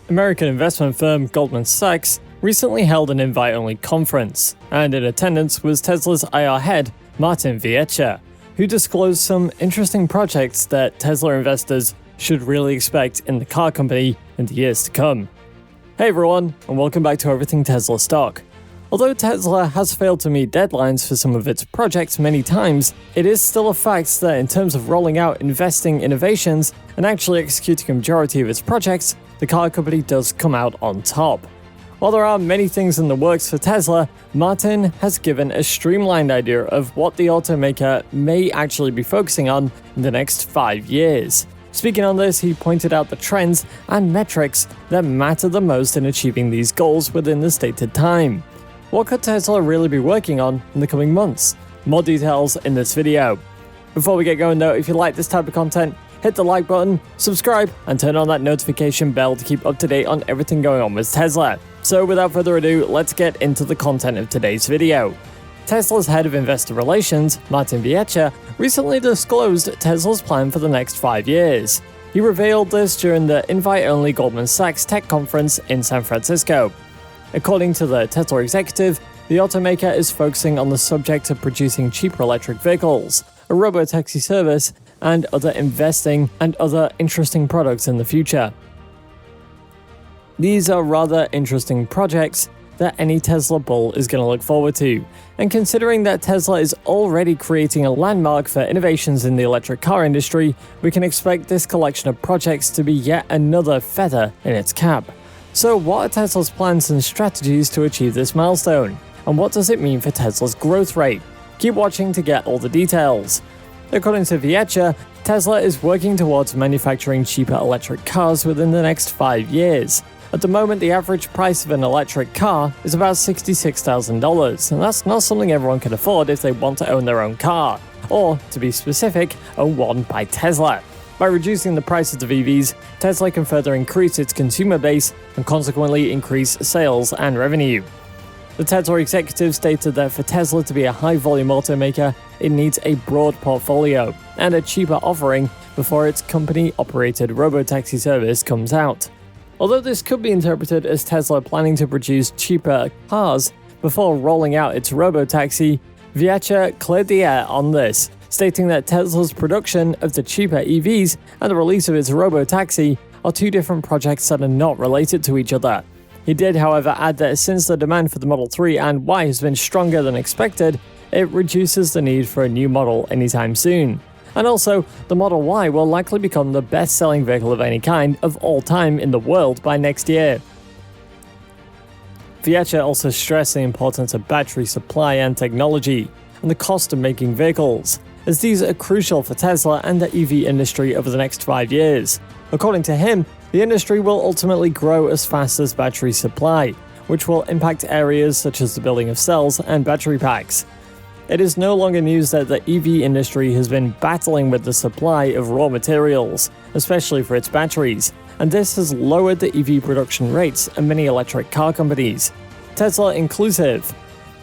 American investment firm Goldman Sachs recently held an invite-only conference, and in attendance was Tesla's IR head, Martin Viecha, who disclosed some interesting projects that Tesla investors should really expect in the car company in the years to come. Hey everyone, and welcome back to Everything Tesla Stock. Although Tesla has failed to meet deadlines for some of its projects many times, it is still a fact that in terms of rolling out investing innovations and actually executing a majority of its projects, the car company does come out on top. While there are many things in the works for Tesla, Martin has given a streamlined idea of what the automaker may actually be focusing on in the next 5 years. Speaking on this, he pointed out the trends and metrics that matter the most in achieving these goals within the stated time. What could Tesla really be working on in the coming months? More details in this video. Before we get going though, if you like this type of content, hit the like button, subscribe, and turn on that notification bell to keep up to date on everything going on with Tesla. So without further ado, let's get into the content of today's video. Tesla's head of investor relations, Martin Viecha, recently disclosed Tesla's plan for the next 5 years. He revealed this during the invite-only Goldman Sachs tech conference in San Francisco. According to the Tesla executive, the automaker is focusing on the subject of producing cheaper electric vehicles, a robo-taxi service, and other investing and other interesting products in the future. These are rather interesting projects that any Tesla bull is going to look forward to, and considering that Tesla is already creating a landmark for innovations in the electric car industry, we can expect this collection of projects to be yet another feather in its cap. So what are Tesla's plans and strategies to achieve this milestone? And what does it mean for Tesla's growth rate? Keep watching to get all the details. According to Viecha, Tesla is working towards manufacturing cheaper electric cars within the next 5 years. At the moment, the average price of an electric car is about $66,000, and that's not something everyone can afford if they want to own their own car, or, to be specific, own one by Tesla. By reducing the prices of EVs, Tesla can further increase its consumer base and consequently increase sales and revenue. The Tesla executive stated that for Tesla to be a high-volume automaker, it needs a broad portfolio and a cheaper offering before its company-operated robotaxi service comes out. Although this could be interpreted as Tesla planning to produce cheaper cars before rolling out its robotaxi, Viecha cleared the air on this, stating that Tesla's production of the cheaper EVs and the release of its robotaxi are two different projects that are not related to each other. He did, however, add that since the demand for the Model 3 and Y has been stronger than expected, it reduces the need for a new model anytime soon. And also, the Model Y will likely become the best-selling vehicle of any kind of all time in the world by next year. Viecha also stressed the importance of battery supply and technology, and the cost of making vehicles, as these are crucial for Tesla and the EV industry over the next 5 years. According to him, the industry will ultimately grow as fast as battery supply, which will impact areas such as the building of cells and battery packs. It is no longer news that the EV industry has been battling with the supply of raw materials, especially for its batteries, and this has lowered the EV production rates of many electric car companies, Tesla inclusive.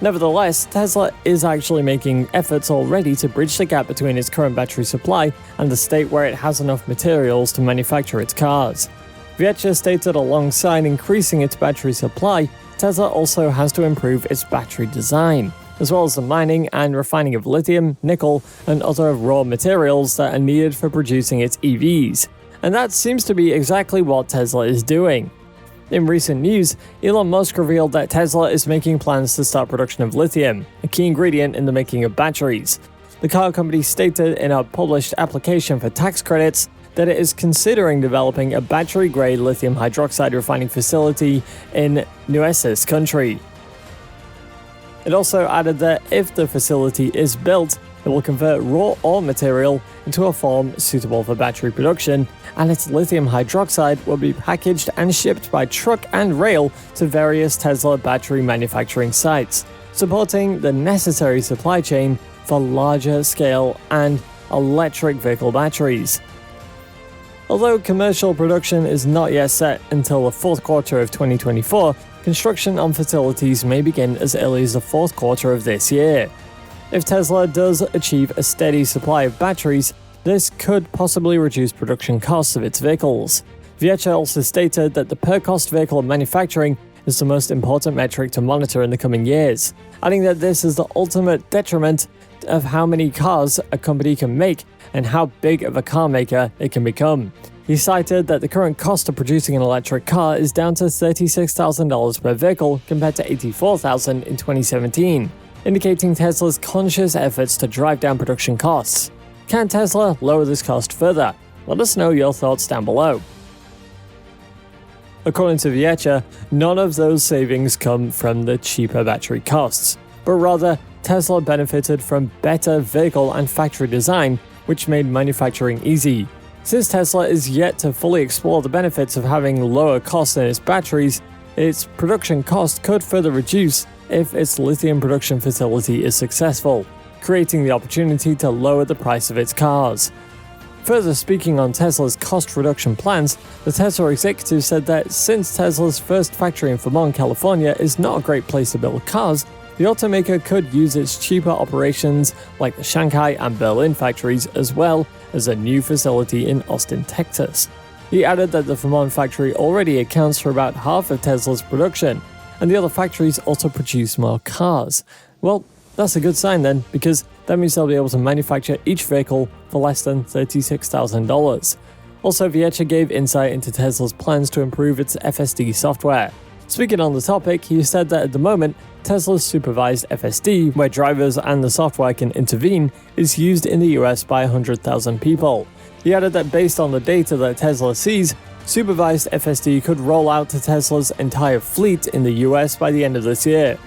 Nevertheless, Tesla is actually making efforts already to bridge the gap between its current battery supply and the state where it has enough materials to manufacture its cars. Viecha stated alongside increasing its battery supply, Tesla also has to improve its battery design, as well as the mining and refining of lithium, nickel, and other raw materials that are needed for producing its EVs. And that seems to be exactly what Tesla is doing. In recent news, Elon Musk revealed that Tesla is making plans to start production of lithium, a key ingredient in the making of batteries. The car company stated in a published application for tax credits that it is considering developing a battery-grade lithium hydroxide refining facility in Nueces country. It also added that if the facility is built, it will convert raw ore material into a form suitable for battery production, and its lithium hydroxide will be packaged and shipped by truck and rail to various Tesla battery manufacturing sites, supporting the necessary supply chain for larger scale and electric vehicle batteries. Although commercial production is not yet set until the fourth quarter of 2024, construction on facilities may begin as early as the fourth quarter of this year. If Tesla does achieve a steady supply of batteries, this could possibly reduce production costs of its vehicles. Viecha also stated that the per-cost vehicle of manufacturing is the most important metric to monitor in the coming years, adding that this is the ultimate detriment of how many cars a company can make and how big of a car maker it can become. He cited that the current cost of producing an electric car is down to $36,000 per vehicle compared to $84,000 in 2017, indicating Tesla's conscious efforts to drive down production costs. Can Tesla lower this cost further? Let us know your thoughts down below. According to Viecha, none of those savings come from the cheaper battery costs, but rather Tesla benefited from better vehicle and factory design, which made manufacturing easy. Since Tesla is yet to fully explore the benefits of having lower costs in its batteries, its production cost could further reduce if its lithium production facility is successful, creating the opportunity to lower the price of its cars. Further speaking on Tesla's cost reduction plans, the Tesla executive said that since Tesla's first factory in Fremont, California is not a great place to build cars, the automaker could use its cheaper operations like the Shanghai and Berlin factories as well as a new facility in Austin, Texas. He added that the Fremont factory already accounts for about half of Tesla's production, and the other factories also produce more cars. Well, that's a good sign then, because that means they'll be able to manufacture each vehicle for less than $36,000. Also, Viecha gave insight into Tesla's plans to improve its FSD software. Speaking on the topic, he said that at the moment, Tesla's supervised FSD, where drivers and the software can intervene, is used in the US by 100,000 people. He added that based on the data that Tesla sees, supervised FSD could roll out to Tesla's entire fleet in the US by the end of this year.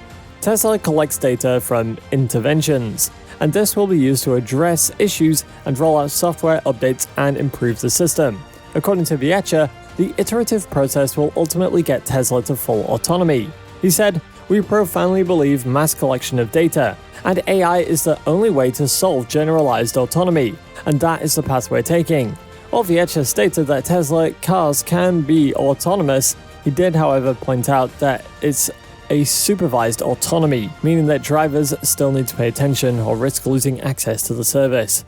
Tesla collects data from interventions, and this will be used to address issues and roll out software updates and improve the system. According to Viecha, the iterative process will ultimately get Tesla to full autonomy. He said, "We profoundly believe mass collection of data, and AI is the only way to solve generalized autonomy, and that is the path we're taking." While Viecha stated that Tesla cars can be autonomous, he did, however, point out that it's a supervised autonomy, meaning that drivers still need to pay attention or risk losing access to the service.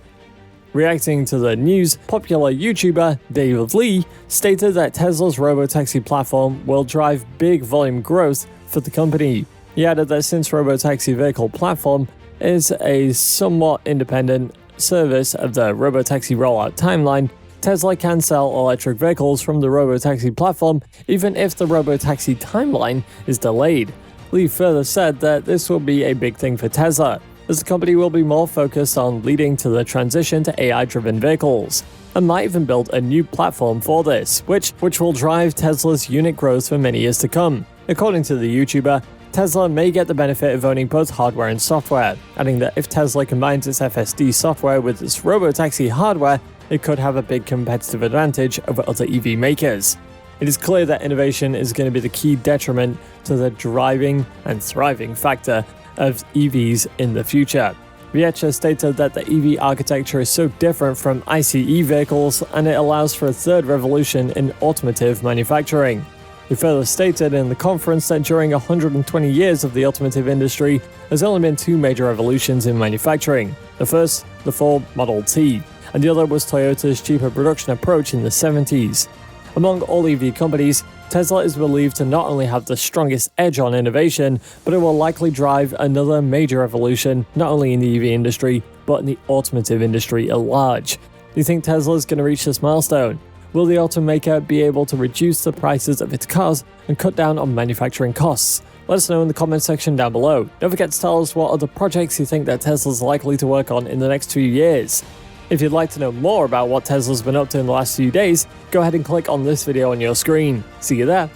Reacting to the news, popular YouTuber David Lee stated that Tesla's robotaxi platform will drive big volume growth for the company. He added that since robotaxi vehicle platform is a somewhat independent service of the robotaxi rollout timeline, Tesla can sell electric vehicles from the robotaxi platform even if the robotaxi timeline is delayed. Lee further said that this will be a big thing for Tesla, as the company will be more focused on leading to the transition to AI-driven vehicles, and might even build a new platform for this, which will drive Tesla's unit growth for many years to come. According to the YouTuber, Tesla may get the benefit of owning both hardware and software, adding that if Tesla combines its FSD software with its robotaxi hardware, it could have a big competitive advantage over other EV makers. It is clear that innovation is going to be the key detriment to the driving and thriving factor of EVs in the future. Viecha stated that the EV architecture is so different from ICE vehicles and it allows for a third revolution in automotive manufacturing. He further stated in the conference that during 120 years of the automotive industry, there's only been two major revolutions in manufacturing. The first, the Ford Model T, and the other was Toyota's cheaper production approach in the 70s. Among all EV companies, Tesla is believed to not only have the strongest edge on innovation, but it will likely drive another major revolution, not only in the EV industry, but in the automotive industry at large. Do you think Tesla is going to reach this milestone? Will the automaker be able to reduce the prices of its cars and cut down on manufacturing costs? Let us know in the comment section down below. Don't forget to tell us what other projects you think that Tesla's likely to work on in the next few years. If you'd like to know more about what Tesla's been up to in the last few days, go ahead and click on this video on your screen. See you there.